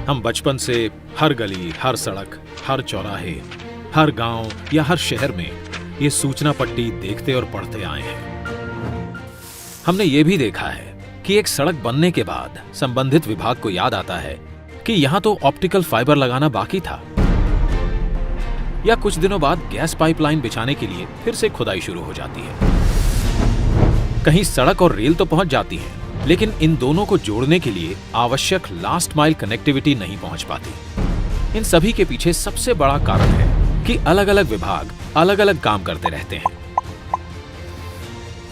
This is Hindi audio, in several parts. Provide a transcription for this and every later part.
हम बचपन से हर गली, हर सड़क, हर चौराहे, हर गांव या हर शहर में ये सूचना पट्टी देखते और पढ़ते आए हैं। हमने ये भी देखा है कि एक सड़क बनने के बाद संबंधित विभाग को याद आता है कि यहां तो ऑप्टिकल फाइबर लगाना बाकी था, या कुछ दिनों बाद गैस पाइपलाइन बिछाने के लिए फिर से खुदाई शुरू हो जाती है। कहीं सड़क और रेल तो पहुंच जाती है, लेकिन इन दोनों को जोड़ने के लिए आवश्यक लास्ट माइल कनेक्टिविटी नहीं पहुंच पाती। इन सभी के पीछे सबसे बड़ा कारण है कि अलग अलग विभाग अलग अलग काम करते रहते हैं,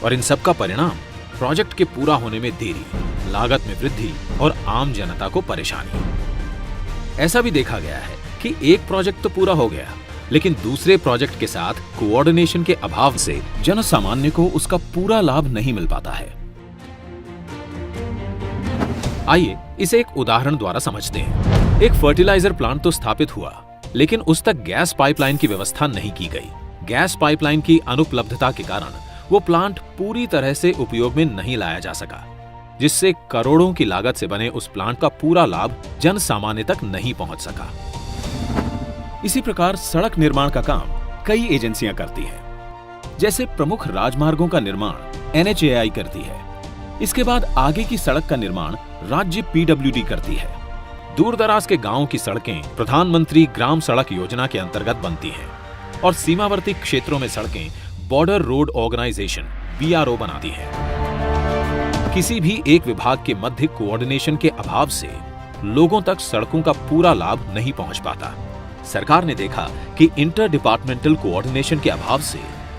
और इन सब का परिणाम प्रोजेक्ट के पूरा होने में देरी, लागत में वृद्धि और आम जनता को परेशानी। ऐसा भी देखा गया है कि एक प्रोजेक्ट तो पूरा हो गया, लेकिन दूसरे प्रोजेक्ट के साथ कोऑर्डिनेशन के अभाव से जनसामान्य को उसका पूरा लाभ नहीं मिल पाता है। आइए इसे एक उदाहरण द्वारा समझते हैं। एक फर्टिलाइजर प्लांट तो स्थापित हुआ, लेकिन उस तक गैस पाइपलाइन की व्यवस्था नहीं की गई। गैस पाइपलाइन की अनुपलब्धता के कारण वो प्लांट पूरी तरह से उपयोग में नहीं लाया जा सका, जिससे करोड़ों की लागत से बने उस प्लांट का पूरा लाभ जन सामान्य तक नहीं पहुंच सका। इसी प्रकार सड़क निर्माण का काम कई एजेंसियां करती हैं। जैसे प्रमुख राजमार्गों का निर्माण NHAI करती है। इसके बाद आगे की सड़क का निर्माण राज्य PWD करती है। दूर दराज के गांवों की सड़कें प्रधानमंत्री ग्राम सड़क योजना के अंतर्गत बनती हैं, और सीमावर्ती क्षेत्रों में सड़कें बॉर्डर रोड ऑर्गेनाइजेशन BRO बनाती है। किसी भी एक विभाग के मध्य कोऑर्डिनेशन के अभाव से लोगों तक सड़कों का पूरा लाभ नहीं पहुंच पाता। सरकार ने देखा कि इंटर डिपार्टमेंटल कोऑर्डिनेशन के अभाव से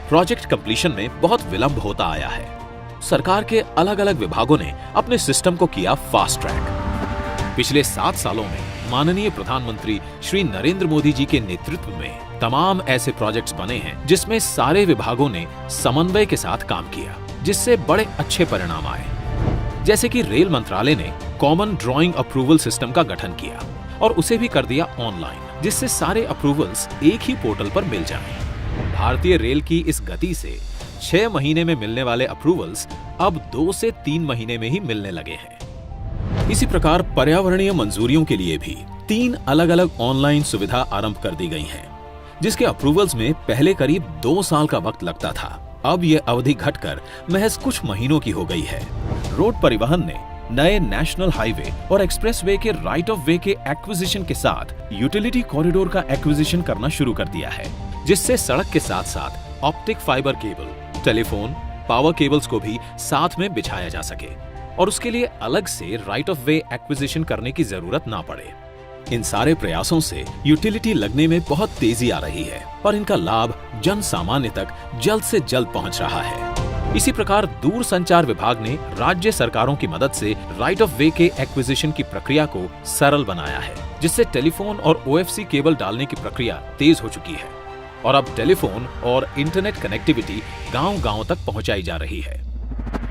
प्रोजेक्ट कंप्लीशन में बहुत विलंब होता आया है। सरकार के अलग अलग विभागों ने अपने सिस्टम को किया फास्ट ट्रैक। पिछले 7 सालों में माननीय प्रधानमंत्री श्री नरेंद्र मोदी जी के नेतृत्व में तमाम ऐसे प्रोजेक्ट्स बने हैं जिसमें सारे विभागों ने समन्वय के साथ काम किया, जिससे बड़े अच्छे परिणाम आए। जैसे कि रेल मंत्रालय ने कॉमन ड्राइंग अप्रूवल सिस्टम का गठन किया और उसे भी कर दिया ऑनलाइन, जिससे सारे अप्रूवल्स एक ही पोर्टल पर मिल जाएं। भारतीय रेल की इस गति से 6 महीने में मिलने वाले अप्रूवल्स अब 2 से 3 महीने में ही मिलने लगे हैं। इसी प्रकार पर्यावरणीय मंजूरियों के लिए भी 3 अलग अलग ऑनलाइन सुविधा आरंभ कर दी गई हैं, जिसके अप्रूवल्स में पहले करीब 2 साल का वक्त लगता था। अब यह अवधि घटकर महज कुछ महीनों की हो गई है। रोड परिवहन ने नए नेशनल हाईवे और एक्सप्रेसवे के राइट ऑफ वे के एक्विजिशन के साथ यूटिलिटी कॉरिडोर का एक्विजिशन करना शुरू कर दिया है, जिससे सड़क के साथ साथ optic fibre cable, telephone, power cables को भी साथ में बिछाया जा सके, और उसके लिए अलग से राइट ऑफ वे एक्विजिशन करने की जरूरत ना पड़े। इन सारे प्रयासों से यूटिलिटी लगने में बहुत तेजी आ रही है और इनका लाभ जन सामान्य तक जल्द से जल्द पहुंच रहा है। इसी प्रकार दूर संचार विभाग ने राज्य सरकारों की मदद से राइट ऑफ वे के एक्विजिशन की प्रक्रिया को सरल बनाया है, जिससे टेलीफोन और OFC केबल डालने की प्रक्रिया तेज हो चुकी है, और अब टेलीफोन और इंटरनेट कनेक्टिविटी गांव-गांव तक पहुंचाई जा रही है।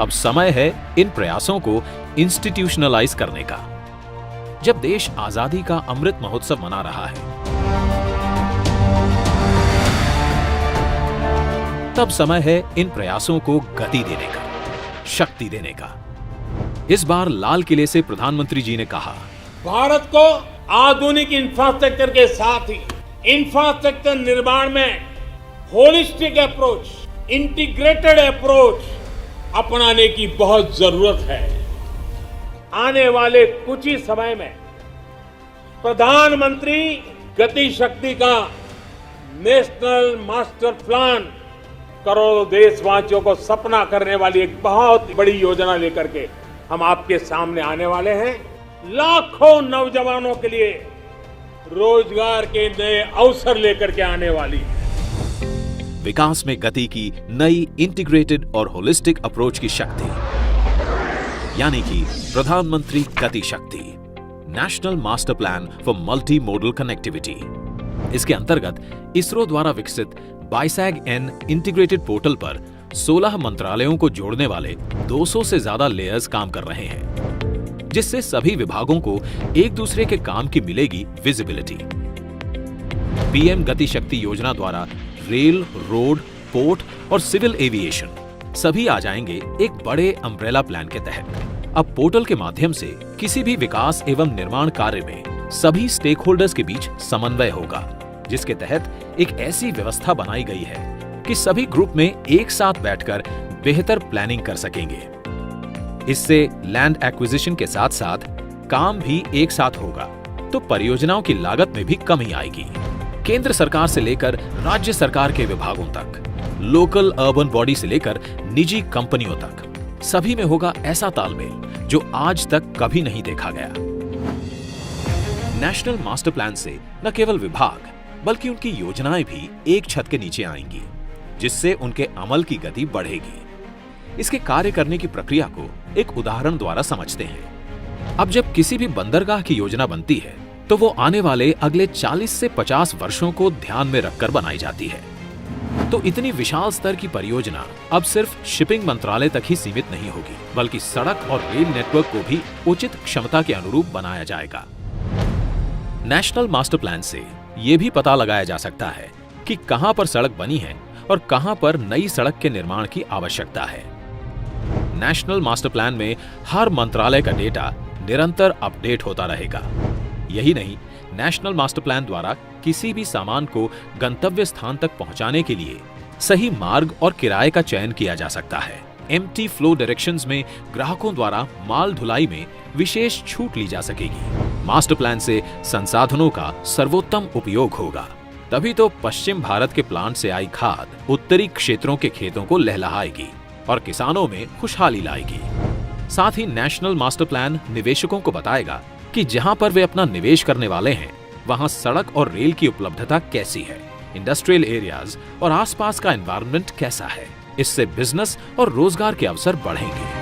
अब समय है इन प्रयासों को इंस्टीट्यूशनलाइज करने का। जब देश आजादी का अमृत महोत्सव मना रहा है, तब समय है इन प्रयासों को गति देने का, शक्ति देने का। इस बार लाल किले से प्रधानमंत्री जी ने कहा, भारत को आधुनिक इंफ्रास्ट्रक्चर के साथ ही इंफ्रास्ट्रक्चर निर्माण में होलिस्टिक अप्रोच, इंटीग्रेटेड अप्रोच अपनाने की बहुत जरूरत है। आने वाले कुछ ही समय में प्रधानमंत्री गति शक्ति का नेशनल मास्टर प्लान करोड़ों देशवासियों को सपना करने वाली एक बहुत बड़ी योजना लेकर के हम आपके सामने आने वाले हैं। लाखों नौजवानों के लिए रोजगार के नए अवसर लेकर के आने वाली है। विकास में गति की नई इंटीग्रेटेड और होलिस्टिक अप्रोच की शक्ति, यानी कि प्रधानमंत्री गति शक्ति, national master plan for multi modal connectivity. इसके अंतर्गत इसरो द्वारा विकसित BISAG-N इंटीग्रेटेड पोर्टल पर 16 मंत्रालयों को जोड़ने वाले 200 से ज्यादा लेयर्स काम कर रहे हैं, जिससे सभी विभागों को एक दूसरे के काम की मिलेगी विजिबिलिटी। PM गति शक्ति योजना द्वारा रेल, रोड, पोर्ट और सिविल एविएशन सभी आ जाएंगे एक बड़े अम्ब्रेला प्लान के तहत। अब पोर्टल के माध्यम से किसी भी विकास एवं निर्माण कार्य में सभी स्टेक होल्डर्स के बीच समन्वय होगा, जिसके तहत एक ऐसी व्यवस्था बनाई गई है कि सभी ग्रुप में एक साथ बैठकर बेहतर प्लानिंग कर सकेंगे। इससे लैंड एक्विजिशन के साथ साथ काम भी एक साथ होगा, तो परियोजनाओं की लागत में भी कमी आएगी। केंद्र सरकार से लेकर राज्य सरकार के विभागों तक, लोकल अर्बन बॉडी से लेकर निजी कंपनियों तक, सभी में होगा ऐसा तालमेल जो आज तक कभी नहीं देखा गया। नेशनल मास्टर प्लान से न केवल विभाग बल्कि उनकी योजनाएं भी एक छत के नीचे आएंगी, जिससे उनके अमल की गति बढ़ेगी। इसके कार्य करने की प्रक्रिया को एक उदाहरण द्वारा समझते हैं। अब जब किसी भी बंदरगाह की योजना बनती है तो वो आने वाले अगले 40 से 50 वर्षों को ध्यान में रखकर बनाई जाती है। तो इतनी विशाल स्तर की परियोजना अब सिर्फ शिपिंग मंत्रालय तक ही सीमित नहीं होगी, बल्कि सड़क और रेल नेटवर्क को भी उचित क्षमता के अनुरूप बनाया जाएगा। नेशनल मास्टर प्लान से ये भी पता लगाया जा सकता है कि कहां पर सड़क बनी है और कहां पर नई सड़क के निर्माण की आवश्यकता है। नेशनल मास्टर प्लान में हर मंत्रालय का डेटा निरंतर अपडेट होता रहेगा। यही नहीं, नेशनल मास्टर प्लान द्वारा किसी भी सामान को गंतव्य स्थान तक पहुंचाने के लिए सही मार्ग और किराए का चयन किया जा सकता है। एम्प्टी फ्लो डायरेक्शंस में ग्राहकों द्वारा माल ढुलाई में विशेष छूट ली जा सकेगी। मास्टर प्लान से संसाधनों का सर्वोत्तम उपयोग होगा, तभी तो पश्चिम भारत के प्लांट से आई खाद उत्तरी क्षेत्रों के खेतों को लहलहाएगी और किसानों में खुशहाली लाएगी। साथ ही नेशनल मास्टर प्लान निवेशकों को बताएगा कि जहां पर वे अपना निवेश करने वाले हैं वहां सड़क और रेल की उपलब्धता कैसी है, इंडस्ट्रियल एरियाज और आसपास का एनवायरनमेंट कैसा है। इससे बिजनेस और रोजगार के अवसर बढ़ेंगे।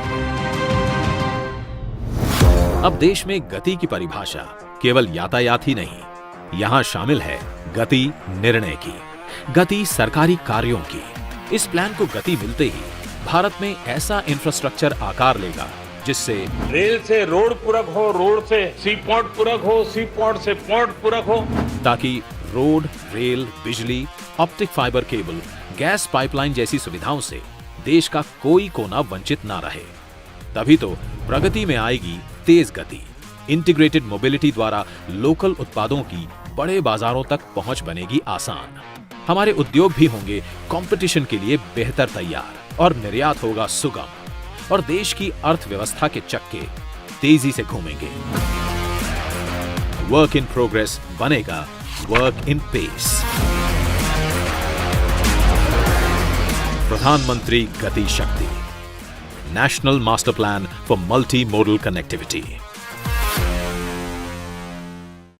अब देश में गति की परिभाषा केवल यातायात ही नहीं, यहां शामिल है गति निर्णय की, गति सरकारी कार्यों की। इस प्लान को गति मिलते ही भारत में ऐसा इंफ्रास्ट्रक्चर आकार लेगा जिससे रेल से रोड पूरक हो, रोड से सी पोर्ट पूरक हो, सी पोर्ट से पोर्ट पूरक हो, ताकि रोड, रेल, बिजली, optic fibre cable, gas pipeline जैसी सुविधाओं से देश का कोई कोना वंचित ना रहे। तभी तो प्रगति में आएगी तेज गति। इंटीग्रेटेड मोबिलिटी द्वारा लोकल उत्पादों की बड़े बाजारों तक पहुंच बनेगी आसान। हमारे उद्योग भी होंगे कंपटीशन के लिए बेहतर तैयार और निर्यात होगा सुगम, और देश की अर्थव्यवस्था के चक्के तेजी से घूमेंगे। वर्क इन प्रोग्रेस बनेगा वर्क इन पेस। प्रधानमंत्री गति शक्ति, national master plan for multi modal connectivity.